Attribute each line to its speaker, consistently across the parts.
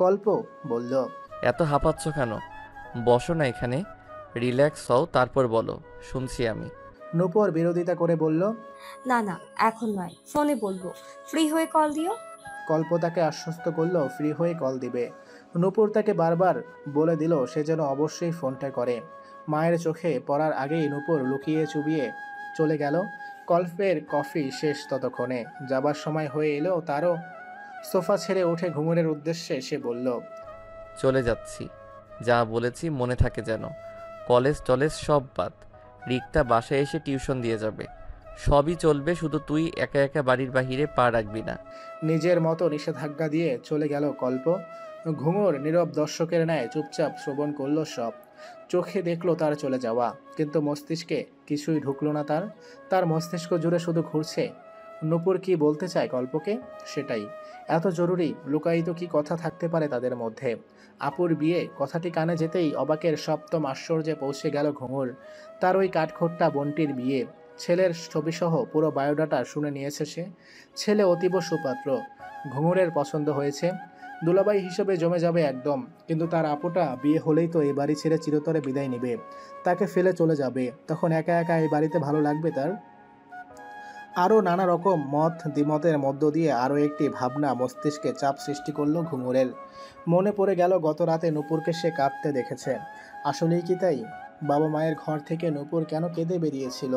Speaker 1: কল্প বলল।
Speaker 2: এত হাঁপাচ্ছ কেন? বসো না এখানে, রিল্যাক্স হও, তারপর বলো, শুনছি আমি।
Speaker 1: নূপুর বিরোধিতা করে বলল।
Speaker 3: না না, এখন নয়, ফোনে বলবো। ফ্রি হয়ে কল দিও।
Speaker 1: কল্প তাকে আশ্বস্ত করলো ফ্রি হয়ে কল দিবে। নূপুর তাকে বারবার বলে দিল সে যেন অবশ্যই ফোনটা করে। মায়ের চোখে পড়ার আগেই নূপুর লুকিয়ে চুবিয়ে চলে গেল। কল্পের কফি শেষ ততক্ষণে। যাবার সময় হয়ে এলো তারও। সোফা ছেড়ে উঠে ঘুঙুরের উদ্দেশ্যে সে বলল।
Speaker 2: চলে যাচ্ছি, যা বলেছি মনে থাকে যেন। কলেজ টলেজ সব বাদ, রিক্তা বাসায় এসে টিউশন দিয়ে যাবে, সবই চলবে, শুধু তুই একা একা বাড়ির বাহিরে পা রাখবি না।
Speaker 1: নিজের মতো নিষেধাজ্ঞা দিয়ে চলে গেল কল্প। ঘুঙুর নীরব দর্শকের ন্যায় চুপচাপ শ্রবণ করলো সব। চোখে দেখলো তার চলে যাওয়া, কিন্তু মস্তিষ্কে কিছুই ঢুকলো না তার। তার মস্তিষ্ক জুড়ে শুধু ঘুরছে নূপুর কি বলতে চায় কল্পকে, সেটাই। এত জরুরি লুকায়িত কি কথা থাকতে পারে তাদের মধ্যে। আপুর বিয়ে কথাটি কানে যেতেই অবাকের সপ্তম আশ্চর্যে পৌঁছে গেল ঘুঙুর। তার ওই কাঠখোট্টা বোনটির বিয়ে, ছেলের ছবিসহ পুরো বায়োডাটা শুনে নিয়েছে সে। ছেলে অতীব সুপাত্র, ঘুঙুরের পছন্দ হয়েছে, দুলাভাই হিসেবে জমে যাবে একদম। কিন্তু তার আপুটা বিয়ে হলেই তো এই বাড়ি ছেড়ে চিরতরে বিদায় নেবে, তাকে ফেলে চলে যাবে। তখন একা একা এই বাড়িতে ভালো লাগবে তার? আরও নানা রকম মত দ্বিমতের মধ্য দিয়ে আরও একটি ভাবনা মস্তিষ্কে চাপ সৃষ্টি করলো ঘুঙুরের। মনে পড়ে গেল গত রাতে নূপুরকে সে কাঁদতে দেখেছে। আসলেই কি তাই? বাবা মায়ের ঘর থেকে নূপুর কেন কেঁদে বেরিয়েছিল?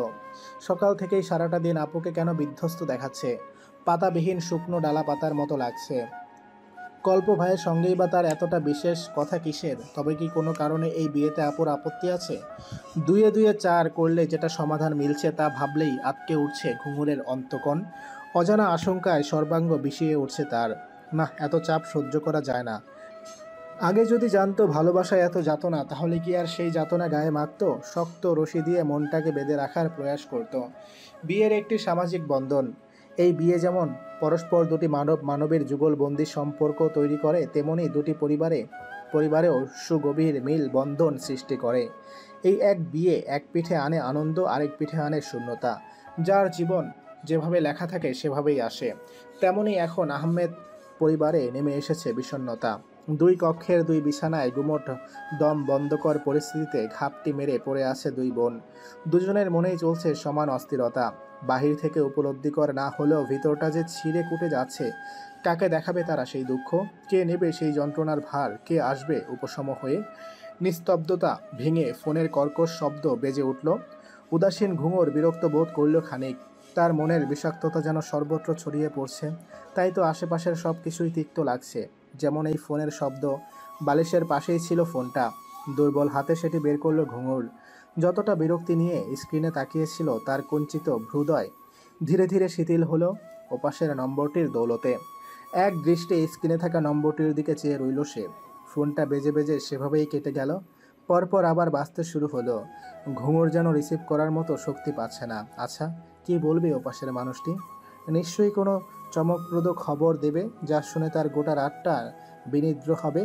Speaker 1: সকাল থেকেই সারাটা দিন আপুকে কেন বিধ্বস্ত দেখাচ্ছে? পাতাবিহীন শুকনো ডালা পাতার মতো লাগছে। কল্প ভাইয়ের সঙ্গেই বা তার এতটা বিশেষ কথা কিসের? তবে কি কোনো কারণে এই বিয়েতে আপুর আপত্তি আছে? দুয়ে দুয়ে চার করলে যেটা সমাধান মিলছে তা ভাবলেই আটকে উঠছে ঘুঙুরের অন্তকণ। অজানা আশঙ্কায় সর্বাঙ্গ বিষিয়ে উঠছে তার। না, এত চাপ সহ্য করা যায় না। আগে যদি জানতো ভালোবাসায় এত যাতনা, তাহলে কি আর সেই যাতনা গায়ে মাখতো? শক্ত রশি দিয়ে মনটাকে বেঁধে রাখার প্রয়াস করত। বিয়ের একটি সামাজিক বন্ধন। এই বিয়ে যেমন পরস্পর দুটি মানবের যুগলবন্দি সম্পর্ক তৈরি করে, তেমনি দুটি পরিবারেও সুগভীর মিল বন্ধন সৃষ্টি করে। এই এক বিয়ে এক পিঠে আনে আনন্দ, আরেক পিঠে আনে শূন্যতা। যার জীবন যেভাবে লেখা থাকে সেভাবেই আসে। তেমনি এখন আহমেদ পরিবারে নেমে এসেছে বিষণ্ণতা। দুই কক্ষের দুই বিছানায় গুমোট দম বন্ধকর পরিস্থিতিতে ঘাপটি মেরে পড়ে আছে দুই বোন। দুজনের মনেই চলছে সমান অস্থিরতা। বাহির থেকে উপলব্ধি করে না হলেও ভিতরটা যে ছিঁড়ে কুটে যাচ্ছে। কাকে দেখাবে তারা সেই দুঃখ? কে নেবে সেই যন্ত্রণার ভার? কে আসবে উপশম হয়ে? নিস্তব্ধতা ভেঙে ফোনের কর্কশ শব্দ বেজে উঠল। উদাসীন ঘুঙুর বিরক্ত বোধ করল খানিক। তার মনের বিষাক্ততা যেন সর্বত্র ছড়িয়ে পড়ছে। তাই তো আশেপাশের সব কিছুই তিক্ত লাগছে। যেমন এই ফোনের শব্দ। বালিশের পাশেই ছিল ফোনটা। দুর্বল হাতে সেটি বের করলো ঘুঙুর। যতটা বিরক্তি নিয়ে স্ক্রিনে তাকিয়েছিল তার কুঞ্চিত হৃদয় ধীরে ধীরে শিথিল হলো ওপাশের নম্বরটির দৌলতে। এক দৃষ্টে স্ক্রিনে থাকা নম্বরটির দিকে চেয়ে রইল সে। ফোনটা বেজে বেজে সেভাবেই কেটে গেল। পরপর আবার বাজতে শুরু হলো। ঘুঙুর যেন রিসিভ করার মতো শক্তি পাচ্ছে না। আচ্ছা, কি বলবে ওপাশের মানুষটি? নিশ্চয়ই কোনো চমকপ্রদ খবর দেবে, যা শুনে তার গোটা রাতটা বিনিদ্র হবে।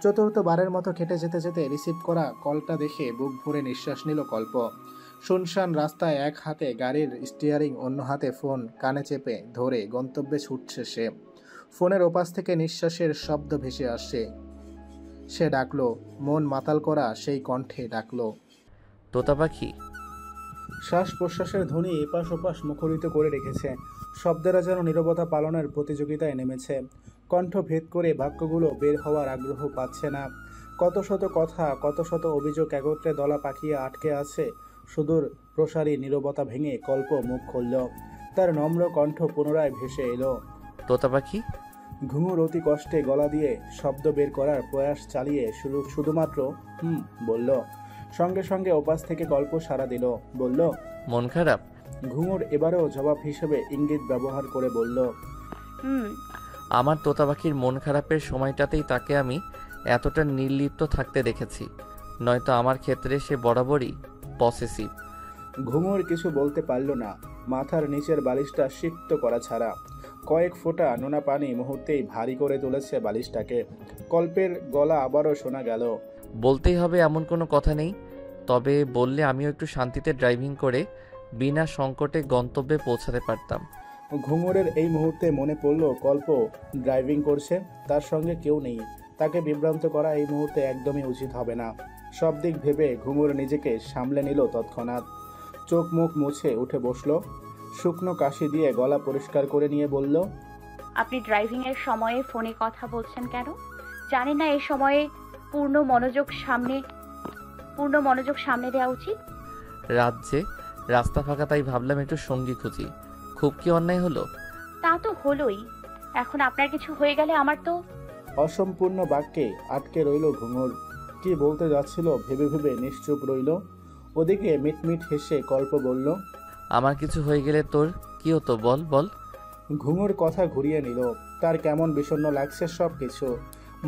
Speaker 1: চতুর্থবারের মতো কেটে যেতে যেতে রিসিভ করা কলটা দেখে বুক ভরে নিঃশ্বাস নিল কল্প। শুনশান রাস্তায় এক হাতে গাড়ির স্টিয়ারিং, অন্য হাতে ফোন কানে চেপে ধরে গন্তব্যে ছুটছে সে। ফোনের ওপাশ থেকে নিঃশ্বাসের শব্দ ভেসে আসছে। সে ডাকলো, মন মাতাল করা সেই কণ্ঠে ডাকলো।
Speaker 2: তোতা পাখি।
Speaker 1: শ্বাস প্রশ্বাসের ধ্বনি এপাশ ওপাশ মুখরিত করে রেখেছে। শব্দেরা যেন নীরবতা পালনের প্রতিযোগিতায় নেমেছে। কণ্ঠ ভেদ করে বাক্যগুলো বের হওয়ার আগ্রহ পাচ্ছে না। কত শত কথা, কত শত অভিযোগ একত্রে দলা পাকিয়ে আটকে আছে। সুদূর প্রসারী নীরবতা ভেঙে কল্প মুখ খুলল। তার নম্র কণ্ঠ পুনরায় ভেসে এলো।
Speaker 2: তোতা পাখি।
Speaker 1: ঘুঙুর অতি কষ্টে গলা দিয়ে শব্দ বের করার প্রয়াস চালিয়ে শুধুমাত্র বলল। সঙ্গে সঙ্গে ওপাশ থেকে গল্প সাড়া দিল, বলল,
Speaker 2: মন খারাপ?
Speaker 1: ঘুঙুর এবারেও জবাব হিসেবে ইঙ্গিত ব্যবহার করে বলল,
Speaker 2: আমার তোতা পাখির মন খারাপের সময়টাতেই তাকে আমি এতটা নির্লিপ্ত থাকতে দেখেছি, নয়তো আমার ক্ষেত্রে সে বরাবরই পসেসিভ।
Speaker 1: ঘুঙুর কিছু বলতে পারল না। মাথার নিচের বালিশটা সিক্ত করা ছাড়া। কয়েক ফোঁটা নোনা পানি মুহূর্তেই ভারী করে তুলেছে বালিশটাকে। কল্পের গলা আবারও শোনা গেল,
Speaker 2: বলতেই হবে এমন কোনো কথা নেই, তবে বললে আমিও একটু শান্তিতে ড্রাইভিং করে বিনা সংকটে গন্তব্যে পৌঁছাতে পারতাম।
Speaker 1: ঘুঙুরের এই মুহূর্তে মনে পড়ল কল্প ড্রাইভিং করছে, তার সঙ্গে কেউ নেই। তাকে বিভ্রান্ত করা এই মুহূর্তে একদমই উচিত হবে না। সব দিক ভেবে ঘুঙুর নিজেকে সামলে নিল তৎক্ষণাৎ। চোখ মুখ মুছে উঠে বসলো। শুকনো কাশি দিয়ে গলা পরিষ্কার করে নিয়ে বলল,
Speaker 4: আপনি ড্রাইভিং এর সময়ে ফোনে কথা বলছেন কেন? জানেন না এই সময়ে পূর্ণ মনোযোগ সামনে দেওয়া উচিত?
Speaker 2: রাজ্যে রাস্তা ফাঁকা, তাই ভাবলাম একটু সঙ্গী খুঁজি। খুব কি অন্যায় হলো?
Speaker 4: তা তো হলোই। এখন আপনার কিছু হয়ে গেলে আমার তো।
Speaker 1: অসম্পূর্ণ বাক্যে আটকে রইল ঘুঙুর। কি বলতে যাচ্ছিল ভেবে ভেবে নিশ্চুপ রইল। ওদিকে মিটমিট হেসে কল্প বলল,
Speaker 2: আমার কিছু হয়ে গেলে তোর কি হতো বল বল।
Speaker 1: ঘুঙুর কথা ঘুরিয়ে নিল। তার কেমন বিষণ্ণ লাগছে সব কিছু।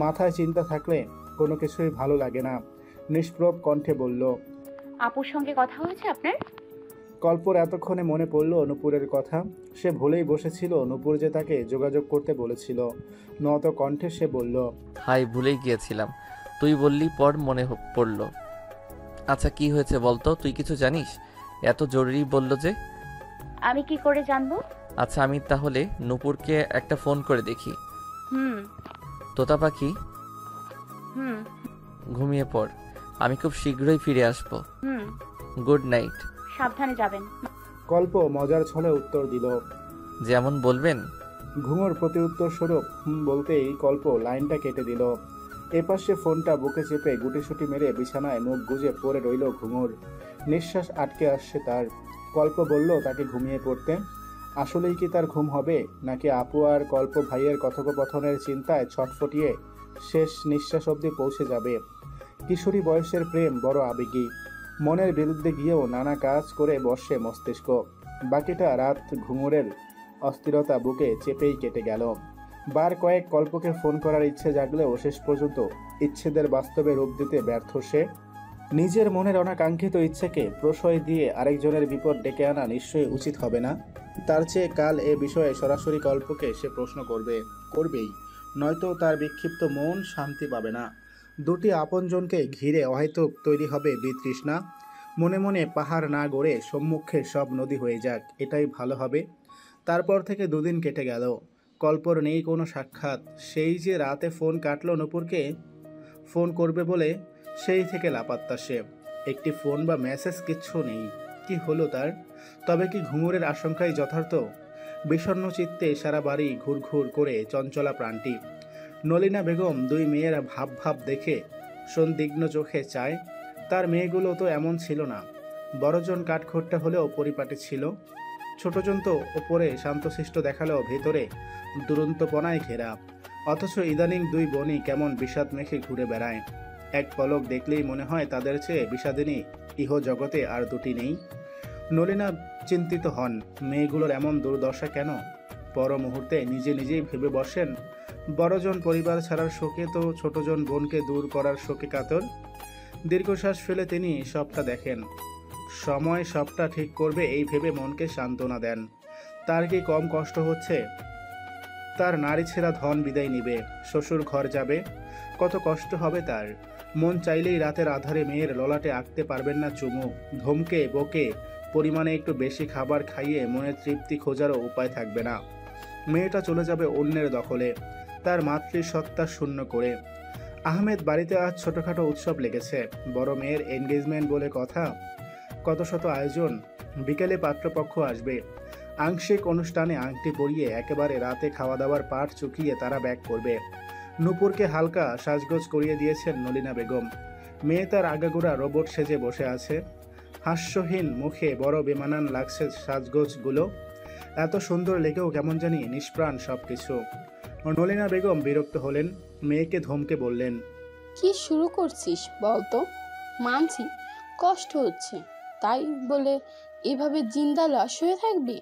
Speaker 1: মাথায় চিন্তা থাকলে কোনো কিছুই ভালো লাগে না। নিষ্প্রভ কণ্ঠে বলল,
Speaker 4: আপুর সঙ্গে কথা হয়েছে আপনার?
Speaker 1: কল্পর এতক্ষণে মনে পড়ল নূপুরের কথা। সে ভুলেই বসেছিল নূপুর যে তাকে যোগাযোগ করতে বলেছিল। নত কণ্ঠে সে বলল,
Speaker 2: হাই, ভুলেই গিয়েছিলাম। তুই বললি পর মনে পড়লো। আচ্ছা কি হয়েছে বলতো, তুই কিছু জানিস? এত জরুরি বললো যে।
Speaker 4: আমি কি করে জানবো?
Speaker 2: আচ্ছা আমি তাহলে নূপুরকে একটা ফোন করে দেখি।
Speaker 4: হুম
Speaker 2: তোতা পাখি,
Speaker 4: হুম
Speaker 2: ঘুমিয়ে পড়, আমি খুব শীঘ্রই ফিরে আসবো।
Speaker 4: হুম
Speaker 2: গুড নাইট।
Speaker 4: সাবধানে যাবেন।
Speaker 1: কল্প মজার ছলে উত্তর দিল।
Speaker 2: যেমন বলবেন।
Speaker 1: ঘুঙুর প্রতি উত্তর স্বরূপ বলতেই কল্প লাইনটা কেটে দিল। এপাশে ফোনটা বুকে চেপে গুটিসুটি মেরে বিছানায় মুখ গুজে পড়ে রইল ঘুঙুর। নিঃশ্বাস আটকে আসছে তার। কল্প বলল তাকে ঘুমিয়ে পড়তে। আসলেই কি তার ঘুম হবে, নাকি আপু আর কল্প ভাইয়ের কথোপকথনের চিন্তায় ছটফটিয়ে শেষ নিঃশ্বাস অবধি পৌঁছে যাবে? কিশোরী বয়সের প্রেম বড় আবেগী। মনের বিরুদ্ধে গিয়েও নানা কাজ করে বসে মস্তিষ্ক। বাকিটা রাত ঘুঙুরের অস্থিরতা বুকে চেপেই কেটে গেল। বার কয়েক কল্পকে ফোন করার ইচ্ছে জাগলেও শেষ পর্যন্ত ইচ্ছেদের বাস্তবে রূপ দিতে ব্যর্থ সে। নিজের মনের অনাকাঙ্ক্ষিত ইচ্ছেকে প্রশ্রয় দিয়ে আরেকজনের বিপদ ডেকে আনা নিশ্চয়ই উচিত হবে না। তার চেয়ে কাল এ বিষয়ে সরাসরি কল্পকে সে প্রশ্ন করবেই, নয়তো তার বিক্ষিপ্ত মন শান্তি পাবে না। দুটি আপনজনকে ঘিরে অহেতুক তৈরি হবে বিতৃষ্ণা। মনে মনে পাহাড় না গড়ে সম্মুখে সব নদী হয়ে যাক, এটাই ভালো হবে। তারপর থেকে দুদিন কেটে গেল। কল্পর নেই কোনো সাক্ষাৎ। সেই যে রাতে ফোন কাটলো নূপুরকে ফোন করবে বলে, সেই থেকে লাপাত্তা সে। একটি ফোন বা মেসেজ কিচ্ছু নেই। কি হলো তার? তবে কি ঘুঙুরের আশঙ্কাই যথার্থ? বিষণ্ণ চিত্তে সারা বাড়ি ঘুরঘুর করে চঞ্চলা প্রাণটি। নলিনা বেগম দুই মেয়ের ভাব ভাব দেখে সন্দিগ্ন চোখে চায়। তার মেয়েগুলো তো এমন ছিল না। বড়জন কাঠখোট্টা হলেও পরিপাটি ছিল। ছোটজন তো ওপরে শান্তশিষ্ট দেখালেও ভেতরে দুরন্তপনায় ঘেরা। অথচ ইদানিং দুই বোনই কেমন বিষাদ মেখে ঘুরে বেড়ায়। এক পলক দেখলেই মনে হয় তাদের চেয়ে বিষাদিনী ইহ জগতে আর দুটি নেই। নলিনা চিন্তিত হন, মেয়েগুলোর এমন দুর্দশা কেন? পর মুহূর্তে নিজেই ভেবে বসেন, বড়জন পরিবার ছাড়ার শোকে তো ছোটজন বোনকে দূর করার শোকে কাতর। দীর্ঘশ্বাস ফেলে তিনি সবটা দেখেন। সময় সবটা ঠিক করবে এই ভেবে মনকে সান্ত্বনা দেন। তার কি কম কষ্ট হচ্ছে? তার নারী ছেঁড়া ধন বিদায় নিবে, শ্বশুর ঘর যাবে, কত কষ্ট হবে তার। মন চাইলেই রাতের আধারে মেয়ের ললাটে আঁকতে পারবেন না চুমু। ধমকে বকে পরিমাণে একটু বেশি খাবার খাইয়ে মনের তৃপ্তি খোঁজারও উপায় থাকবে না। মেয়েটা চলে যাবে অন্যের দখলে, তার মাতৃসত্তা শূন্য করে। আহমেদ বাড়িতে আজ ছোটখাটো উৎসব লেগেছে। বড় মেয়ের এনগেজমেন্ট বলে কথা। কত শত আয়োজন। বিকেলে পাত্রপক্ষ আসবে। আংশিক অনুষ্ঠানে আংটি পরিয়ে একেবারে রাতে খাওয়া দাওয়ার পাট চুকিয়ে তারা ব্যাক করবে। নূপুরকে হালকা সাজগোজ করিয়ে দিয়েছেন নলিনা বেগম। মেয়ে তার আগাগোড়া রোবট সেজে বসে আছে। হাস্যহীন মুখে বড় বেমানান লাগছে সাজগোজগুলো। এত সুন্দর লেগেও কেমন জানি নিষ্প্রাণ সবকিছু। নলিনা বেগম বিরক্ত হলেন। মেয়েকে ধমকে বললেন,
Speaker 5: কি শুরু করছিস বলতো? মানছি কষ্ট হচ্ছে, তাই বলে এভাবে জিন্দা লাশ হয়ে থাকবি?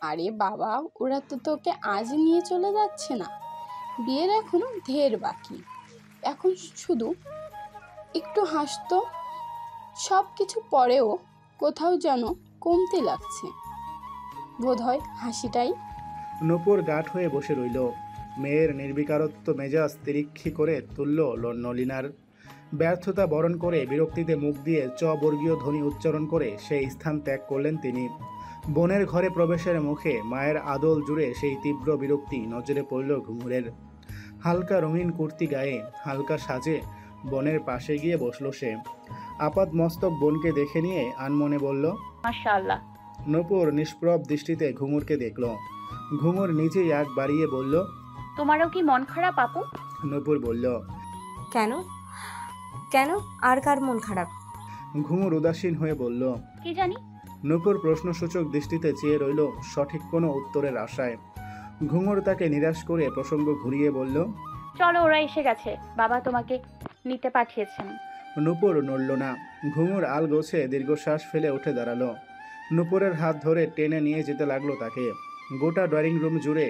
Speaker 5: আরে বাবা, ওরা তো তোকে আজই নিয়ে চলে যাচ্ছে না। বিয়ের এখনো ঢের বাকি। এখন শুধু একটু হাসতো। সব কিছু পরেও কোথাও যেন কমতে লাগছে বোধহয় হাসিটাই।
Speaker 1: নূপুর গাঢ় হয়ে বসে রইল। মেয়ের নির্বিকারত্ব মেজাজ তিরিক্ষি করে তুলল নলিনার। ব্যর্থতা বরণ করে বিরক্তিতে মুখ দিয়ে বর্গীয় ধ্বনি উচ্চারণ করে সেই স্থান ত্যাগ করলেন তিনি। বোনের ঘরে প্রবেশের মুখে মায়ের আদল জুড়ে সেই তীব্র বিরক্তি নজরে পড়ল ঘুঙুরের। হালকা রঙিন কুর্তি গায়ে হালকা সাজে বোনের পাশে গিয়ে বসলো সে। আপাত মস্তক বোনকে দেখে নিয়ে আনমনে বলল,
Speaker 4: মাশাআল্লাহ।
Speaker 1: নূপুর নিষ্প্রভ দৃষ্টিতে ঘুঙুরকে দেখল। ঘুঙুর নিজেই আগ বাড়িয়ে বলল,
Speaker 4: তোমারও কি মন খারাপ আপু?
Speaker 1: নূপুর বলল।
Speaker 3: কেন কেন আর কার মন খারাপ?
Speaker 1: ঘুঙুর উদাসীন হয়ে বলল।
Speaker 4: কি জানি।
Speaker 1: নূপুর প্রশ্নসূচক দৃষ্টিতে চেয়ে রইল সঠিক কোনো উত্তরের আশায়। ঘুঙুর তাকে নিরাশ করে প্রসঙ্গ ঘুরিয়ে বলল,
Speaker 4: চলো, ওরা এসে গেছে, বাবা তোমাকে নিতে পাঠিয়েছেন।
Speaker 1: নূপুর নড়ল না। ঘুঙুর আল গোছে দীর্ঘশ্বাস ফেলে উঠে দাঁড়ালো। নূপুরের হাত ধরে টেনে নিয়ে যেতে লাগলো তাকে। গোটা ড্রয়িং রুম জুড়ে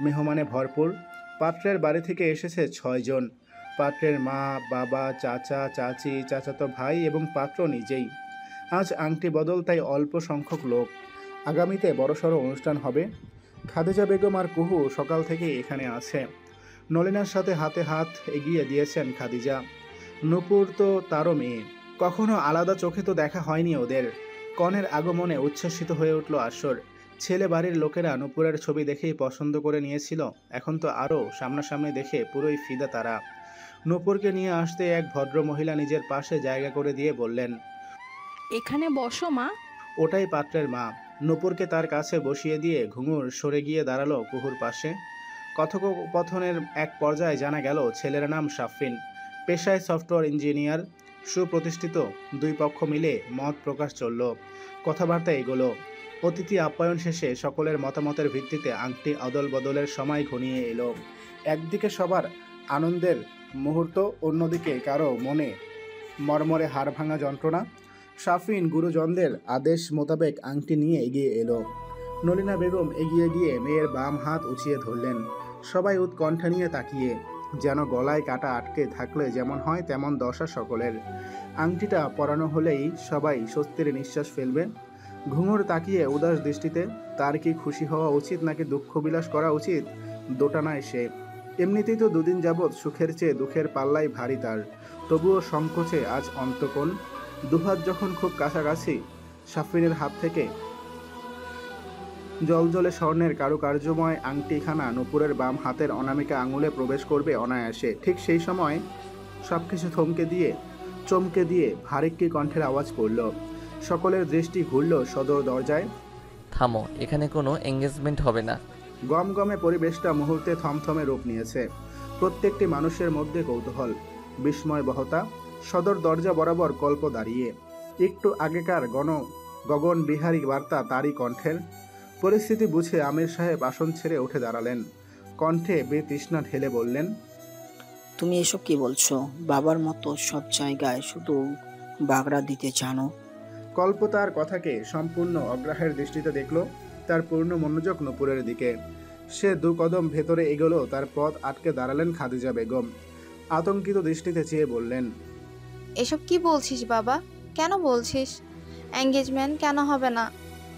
Speaker 1: মেহমানে ভরপুর। পাত্রের বাড়ি থেকে এসেছে 6 জন। পাত্রের মা, বাবা, চাচা, চাচি, চাচাতো ভাই এবং পাত্র নিজেই। আজ আংটি বদল, তাই অল্প সংখ্যক লোক। আগামীতে বড়সড় অনুষ্ঠান হবে। খাদিজা বেগম আর কুহু সকাল থেকে এখানে আছে। নলিনার সাথে হাতে হাত এগিয়ে দিয়েছেন খাদিজা। নূপুর তো তারও মেয়ে, কখনো আলাদা চোখে তো দেখা হয়নি ওদের। কনের আগমনে উচ্ছ্বসিত হয়ে উঠল আসর। ছেলে বাড়ির লোকেরা নূপুরের ছবি দেখেই পছন্দ করে নিয়েছিল, এখন তো আরও সামনাসামনি দেখে পুরোই ফিদা তারা। নূপুরকে নিয়ে আসতে এক ভদ্র মহিলা নিজের পাশে জায়গা করে দিয়ে বললেন,
Speaker 5: এখানে বসো মা।
Speaker 1: ওটাই পাত্রের মা। নূপুরকে তার কাছে বসিয়ে দিয়ে ঘুঙুর সরে গিয়ে দাঁড়ালো কুহুর পাশে। কথোপকথনের এক পর্যায়ে জানা গেল ছেলের নাম সাফিন, পেশায় সফটওয়্যার ইঞ্জিনিয়ার। সুপ্রতিষ্ঠিত। দুই পক্ষ মিলে মত প্রকাশ চলল, কথাবার্তা এগোলো। অতিথি আপ্যায়ন শেষে সকলের মতামতের ভিত্তিতে আংটি অদল বদলের সময় ঘনিয়ে এলো। একদিকে সবার আনন্দের মুহূর্ত, অন্যদিকে কারো মনে মর্মরে হাড় ভাঙা যন্ত্রণা। সাফিন গুরুজনদের আদেশ মোতাবেক আংটি নিয়ে এগিয়ে এলো। নলিনা বেগম এগিয়ে গিয়ে মেয়ের বাম হাত উঁচিয়ে ধরলেন। সবাই উৎকণ্ঠা নিয়ে তাকিয়ে, যেন গলায় কাটা আটকে থাকলে যেমন হয় তেমন দশা সকলের। আংটিটা পরানো হলেই সবাই স্বস্তির নিঃশ্বাস ফেলবে। ঘুঙুর তাকিয়ে উদাস দৃষ্টিতে। তার কি খুশি হওয়া উচিত নাকি দুঃখ বিলাস করা উচিত? দোটানায় সে। এমনিতেই তো দুদিন যাবৎ সুখের চেয়ে দুঃখের পাল্লাই ভারী তার, তবুও সংকোচে আজ অন্তকোণ। দুহাত যখন খুব কাছাকাছি, সাফিনের হাত থেকে জলজলে স্বর্ণের কারুকার্যময় আংটিখানা নূপুরের বাম হাতের অনামিকা আঙুলে প্রবেশ করবে অনায়াসে। ঠিক সেই সময় সবকিছু চমকে দিয়ে ভারিক্কি কণ্ঠের আওয়াজ পড়ল। সকলের দৃষ্টি ঘুরল সদর দরজায়।
Speaker 2: থামো, এখানে কোনো এঙ্গেজমেন্ট হবে না।
Speaker 1: গমগমে পরিবেশটা মুহূর্তে থমথমে রূপ নিয়েছে। প্রত্যেকটি মানুষের মধ্যে কৌতূহল, বিস্ময় বহতা। সদর দরজা বরাবর কল্প দাঁড়িয়ে। একটু আগেকার গগন বিহারী বার্তা তারই কণ্ঠের। পরিস্থিতি বুঝে আমির সাহেব আসন ছেড়ে উঠে দাঁড়ালেন। কণ্ঠে বেতৃষ্ণা ঢেলে বললেন,
Speaker 6: তুমি এসব কি বলছো? বাবার মতো সব জায়গায় শুধু বাগড়া দিতে জানো।
Speaker 1: কল্প তার কথাকে সম্পূর্ণ অগ্রাহ্যের দৃষ্টিতে দেখল। তার পূর্ণ মনোযোগ নূপুরের দিকে। সে 2 কদম ভেতরে এগোলো, তার পথ আটকে দাঁড়ালেন খাদিজা বেগম। আতঙ্কিত দৃষ্টিতে চেয়ে বললেন,
Speaker 7: এসব কি বলছিস বাবা? কেন বলছিস এঙ্গেজমেন্ট কেন হবে না?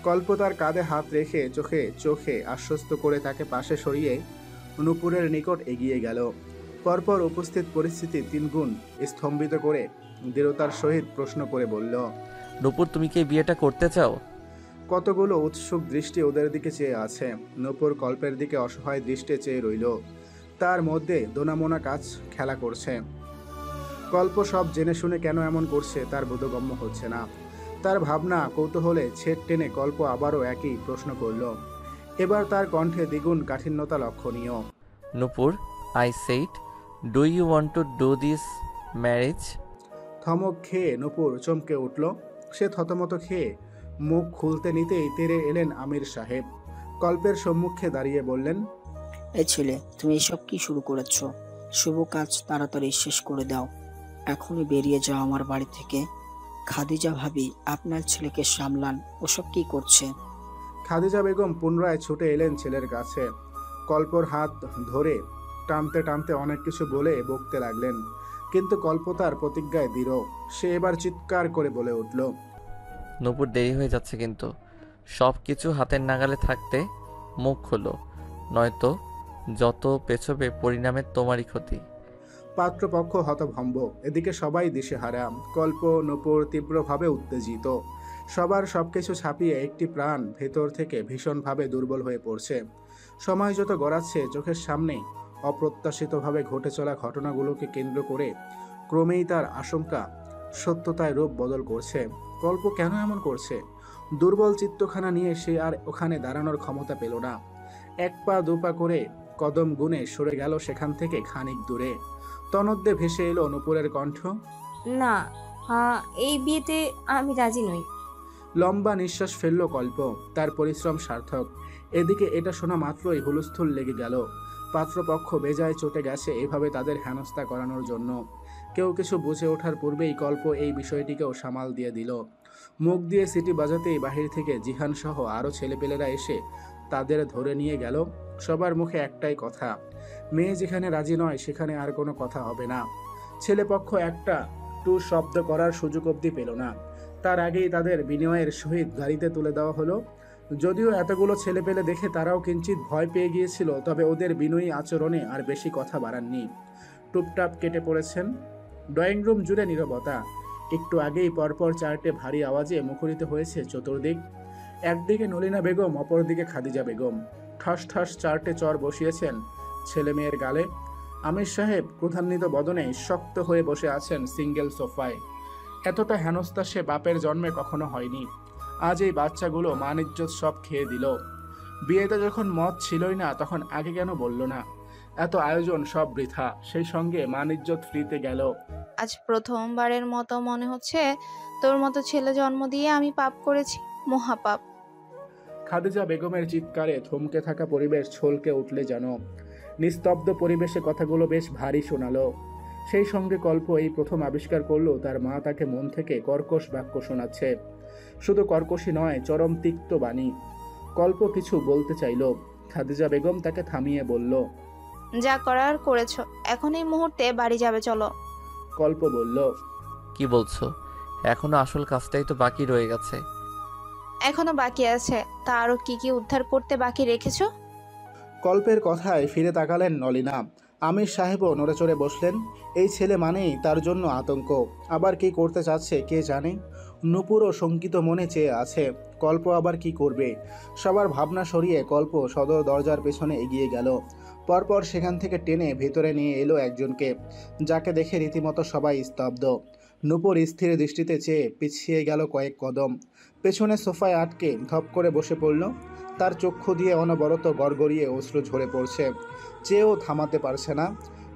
Speaker 1: কল্প তার কাঁধে হাত রেখে চোখে আশ্বস্ত করে তাকে পাশে সরিয়ে নূপুরের নিকট এগিয়ে গেল। পরপর উপস্থিত পরিস্থিতি 3 গুণ স্তম্ভিত করে দৃঢ়তার সহিত প্রশ্ন করে বলল,
Speaker 2: নূপুর, তুমি কি এই বিয়েটা করতে চাও?
Speaker 1: কতগুলো উৎসুক দৃষ্টি ওদের দিকে চেয়ে আছে। নূপুর কল্পের দিকে অসহায় দৃষ্টে চেয়ে রইল। তার মধ্যে দোনামোনা কাজ খেলা করছে। কল্প সব জেনে শুনে কেন এমন করছে তার বোধগম্য হচ্ছে না। তার ভাবনা কৌতূহলে ছেদ টেনে কল্প আবারও একই প্রশ্ন করল। এবার তার কণ্ঠে দ্বিগুণ কাঠিন্যতা লক্ষণীয়।
Speaker 2: Nupur, I said, do you want to do this marriage?
Speaker 1: থমক খেয়ে নূপুর চমকে উঠল। সে থতমত খেয়ে মুখ খুলতে নিতেই তেড়ে এলেন আমির সাহেব। কল্পের সম্মুখে দাঁড়িয়ে বললেন,
Speaker 6: এ ছেলে, তুমি এসব কি শুরু করেছো? শুভ কাজ তাড়াতাড়ি শেষ করে দাও। এখনই বেরিয়ে যাও আমার বাড়ি থেকে। খাদিজা ভাবি, আপনার ছেলেকে সামলান, ওসব কি করছে?
Speaker 1: খাদিজা বেগম পুনরায় ছুটে এলেন ছেলের কাছে। কল্পর হাত ধরে টানতে টানতে অনেক কিছু বলে বকতে লাগলেন, কিন্তু কল্প তার প্রতিজ্ঞায় দৃঢ়। সে এবার চিৎকার করে বলে উঠল,
Speaker 2: নূপুর, দেরি হয়ে যাচ্ছে কিন্তু। সব কিছু হাতের নাগালে থাকতে মুখ খোলো, নয়তো যত পেছবে পরিণামে তোমারই ক্ষতি।
Speaker 1: পাত্রপক্ষ হতভম্ব, এদিকে সবাই দিশেহারা। কল্প, নূপুর তীব্রভাবে উত্তেজিত। সবার সবকিছু ছাপিয়ে একটি প্রাণ ভেতর থেকে ভীষণভাবে দুর্বল হয়ে পড়ছে। সময় যত গড়াচ্ছে চোখের সামনে অপ্রত্যাশিতভাবে ঘটে চলা ঘটনাগুলোকে কেন্দ্র করে ক্রমেই তার আশঙ্কা সত্যতায় রূপ বদল করছে। কল্প কেন এমন করছে? দুর্বল চিত্তখানা নিয়ে সে আর ওখানে দাঁড়ানোর ক্ষমতা পেল না। এক পা দুপা করে কদম গুনে সরে গেল সেখান থেকে খানিক দূরে। তনদ্দে ভেসে এলো নূপুরের কণ্ঠ।
Speaker 3: না, হ্যাঁ, এই বিয়েতে আমি রাজি নই।
Speaker 1: লম্বা নিঃশ্বাস ফেলল কল্প। তার পরিশ্রম সার্থক। এদিকে এটা শোনা মাত্রই হুলস্থুল লেগে গেল। পাত্রপক্ষ বেজায় চটে গেছে এভাবে তাদের হেনস্থা করানোর জন্য। কেউ কিছু বুঝে ওঠার পূর্বেই কল্প এই বিষয়টিকেও সামাল দিয়ে দিল। মুখ দিয়ে সিটি বাজাতেই বাহির থেকে জিহান সহ আরও ছেলেপেলেরা এসে তাদের ধরে নিয়ে গেল। সবার মুখে একটাই কথা, মেয়ে যেখানে রাজি নয় সেখানে আর কোনো কথা হবে না। ছেলেপক্ষ একটা টু শব্দ করার সুযোগ অবধি পেল না। তার আগেই তাদের বিনয়ের সহিত গাড়িতে তুলে দেওয়া হলো। যদিও এতগুলো ছেলেপেলে দেখে তারাও কিঞ্চিত ভয় পেয়ে গিয়েছিল, তবে ওদের বিনয়ী আচরণে আর বেশি কথা বাড়াননি। টুপটাপ কেটে পড়েছেন। ড্রয়িং রুম জুড়ে নীরবতা। একটু আগেই পরপর চারটে ভারী আওয়াজে মুখরিত হয়েছে চতুর্দিক। একদিকে নলিনা বেগম, অপরদিকে খাদিজা বেগম। ঠাস ঠাস চারটে চর বসিয়েছেন ছেলে মেয়ের গালে। আমির সাহেব ক্রোধান্বিত বদনে শক্ত হয়ে বসে আছেন সিঙ্গেল সোফায়। এতটা হেনস্থা সে বাপের জন্মে কখনো হয়নি। আজ এই বাচ্চাগুলো মান ইজ্জত সব খেয়ে দিল। বিয়েতে যখন মত ছিলই না তখন আগে কেন বলল না? এত আয়োজন সব বৃথা, সেই সঙ্গে মান ইজ্জত ফ্রিতে গেল।
Speaker 7: আজ প্রথমবারের মতো মনে হচ্ছে তোর মতো ছেলে জন্ম দিয়ে আমি পাপ করেছি, মহাপাপ।
Speaker 1: খাদিজা বেগমের চিৎকারে থমকে থাকা পরিবেশ ছলকে উঠলে যেন। নিস্তব্ধ পরিবেশে কথাগুলো বেশ ভারী শোনালো। সেই সঙ্গে কল্প এই প্রথম আবিষ্কার করলো তার মা তাকে মন থেকে কর্কশ বাক্য শোনাচ্ছে। শুধু কর্কশই নয়, চরম তিক্ত বাণী। কল্প কিছু বলতে চাইল। খাদিজা বেগম তাকে থামিয়ে বলল,
Speaker 7: যা করার করেছো, এখন এই মুহূর্তে বাড়ি যাবে, চলো।
Speaker 1: কল্প বলল,
Speaker 2: কি বলছো? এখনো আসল কাজটাই তো বাকি রয়ে গেছে।
Speaker 7: এখনো বাকি আছে, তা আরো কি কি উদ্ধার করতে বাকি রেখেছো?
Speaker 1: কল্পের কথায় ফিরে তাকালেন নলিনা। আমির সাহেবও নড়েচড়ে বসলেন। এই ছেলে মানেই তার জন্য আতঙ্ক। আবার কি করতে চাচ্ছে কে জানে। নূপুরও শঙ্কিত মনে চেয়ে আছে কল্প আবার কি করবে। সবার ভাবনা সরিয়ে কল্প সদর দরজার পেছনে এগিয়ে গেল। পরপর সেখান থেকে টেনে ভেতরে নিয়ে এলো একজনকে, যাকে দেখে রীতিমতো সবাই স্তব্ধ। নূপুর স্থির দৃষ্টিতে চেয়ে পিছিয়ে গেল কয়েক কদম। পেছনে সোফায় আটকে ধপ করে বসে পড়ল। তার চক্ষু দিয়ে অনবরত গড়গড়িয়ে অশ্রু ঝরে পড়ছে। চেয়েও থামাতে পারছে না।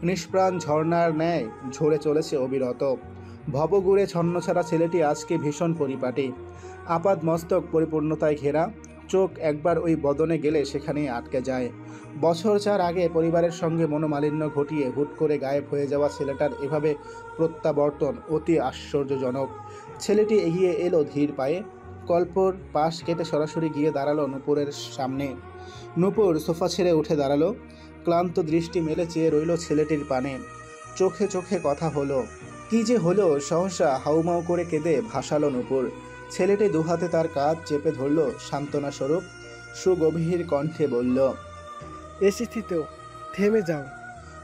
Speaker 1: নিষ্প্রাণ ঝর্ণার ন্যায় ঝরে চলেছে অবিরত। ভবঘুরে ছন্নছাড়া ছেলেটি আজকে ভীষণ পরিপাটি। আপাদ মস্তক পরিপূর্ণতায় ঘেরা। চোখ একবার ওই বদনে গেলে সেখানেই আটকে যায়। বছর 4 আগে পরিবারের সঙ্গে মনোমালিন্য ঘটিয়ে হুট করে গায়েব হয়ে যাওয়া ছেলেটার এভাবে প্রত্যাবর্তন অতি আশ্চর্যজনক। ছেলেটি এগিয়ে এলো ধীর পায়ে। কল্পর পাশ কেটে সরাসরি গিয়ে দাঁড়ালো নূপুরের সামনে। নূপুর সোফা ছেড়ে উঠে দাঁড়ালো। ক্লান্ত দৃষ্টি মেলে চেয়ে রইল ছেলেটির পানে। চোখে চোখে কথা হলো। কি যে হলো, সহসা হাউমাউ করে কেঁদে ভাসালো নূপুর। ছেলেটি দুহাতে তার কাঁধ চেপে ধরল সান্ত্বনা স্বরূপ। সুগভীর কণ্ঠে বলল,
Speaker 8: এসেছি তো, থেমে যাও।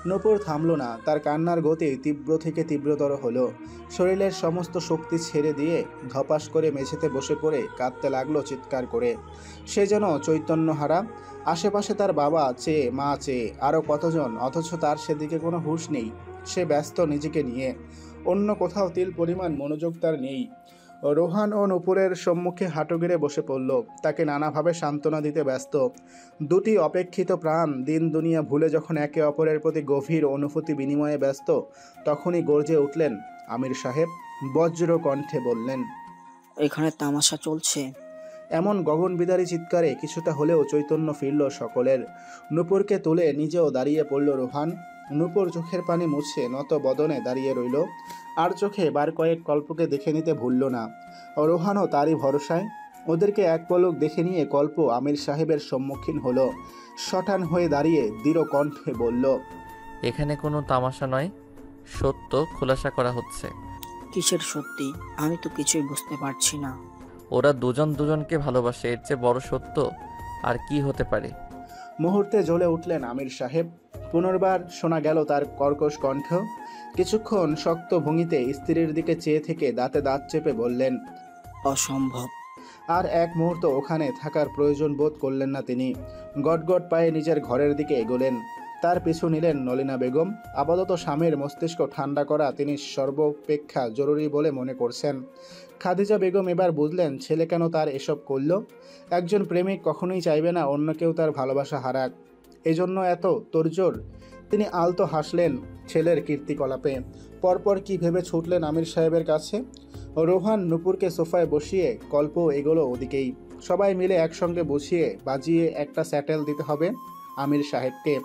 Speaker 1: নূপুর থামল না। তার কান্নার গতি তীব্র থেকে তীব্রতর হলো। শরীরের সমস্ত শক্তি ছেড়ে দিয়ে ধপাস করে মেঝেতে বসে পড়ে কাঁদতে লাগলো চিৎকার করে। সে যেন চৈতন্যহারা। আশেপাশে তার বাবা চেয়ে, মা চেয়ে, আরও কতজন, অথচ তার সেদিকে কোনো হুঁশ নেই। সে ব্যস্ত নিজেকে নিয়ে। অন্য কোথাও তিল পরিমাণ মনোযোগ তার নেই। রোহান ও নূপুরের সম্মুখে হাঁটু গেড়ে বসে পড়ল। তাকে নানাভাবে সান্ত্বনা দিতে ব্যস্ত। দুটি অপেক্ষিত প্রাণ দিন দুনিয়া ভুলে যখন একে অপরের প্রতি গভীর অনুভূতি বিনিময়ে ব্যস্ত, তখনই গর্জে উঠলেন আমির সাহেব। বজ্র কণ্ঠে বললেন,
Speaker 6: এখানে তামাশা চলছে।
Speaker 1: এমন গগনবিদারী চিৎকারে কিছুটা হলেও চৈতন্য ফিরল সকলের। নূপুরকে তুলে নিজেও দাঁড়িয়ে পড়ল রোহান। নূপুর চোখের পানি মুছে নত বদনে দাঁড়িয়ে রইল। আর চোখে বার কয়েক কল্পকে দেখে নিতে ভুলল না। রোহানও তারই ভরসায়। ওদেরকে এক পলক দেখে নিয়ে কল্প আমির সাহেবের সম্মুখীন হলো। শটান হয়ে দাঁড়িয়ে দৃঢ় কণ্ঠে বলল,
Speaker 2: এখানে কোনো তামাশা নয়, সত্য খোলাসা করা হচ্ছে।
Speaker 6: কিসের সত্যি? আমি তো কিছুই বুঝতে পারছি না।
Speaker 2: ওরা দুজন দুজনকে ভালোবাসে, এর চেয়ে বড় সত্য আর কি হতে পারে?
Speaker 1: মুহূর্তে জ্বলে উঠলেন আমির সাহেব। পুনর্বার শোনা গেল তার কর্কশ কণ্ঠ। কিছুক্ষণ শক্ত ভঙ্গিতে স্ত্রীর দিকে চেয়ে থেকে দাঁতে দাঁত চেপে বললেন,
Speaker 6: অসম্ভব।
Speaker 1: আর এক মুহূর্ত ওখানে থাকার প্রয়োজন বোধ করলেন না তিনি। গটগট পায়ে নিজের ঘরের দিকে এগোলেন। তার পিছু নিলেন নলিনা বেগম। আপাতত স্বামীর মস্তিষ্ক ঠান্ডা করা তিনি সর্বাপেক্ষা জরুরি বলে মনে করছেন। খাদিজা বেগম এবার বুঝলেন ছেলে কেন তার এসব করল। একজন প্রেমিক কখনোই চাইবে না অন্য কেউ তার ভালোবাসা হারাক, এজন্য এত তোড়জোড়। তিনি আলতো হাসলেন ছেলের কীর্তিকলাপে। পরপর কি ভেবে ছুটলেন আমির সাহেবের কাছে। রোহান নূপুরকে সোফায় বসিয়ে কল্প এগোলো ওদিকেই। সবাই মিলে একসঙ্গে বসিয়ে বাজিয়ে একটা স্যাটেল দিতে হবে আমির সাহেবকে।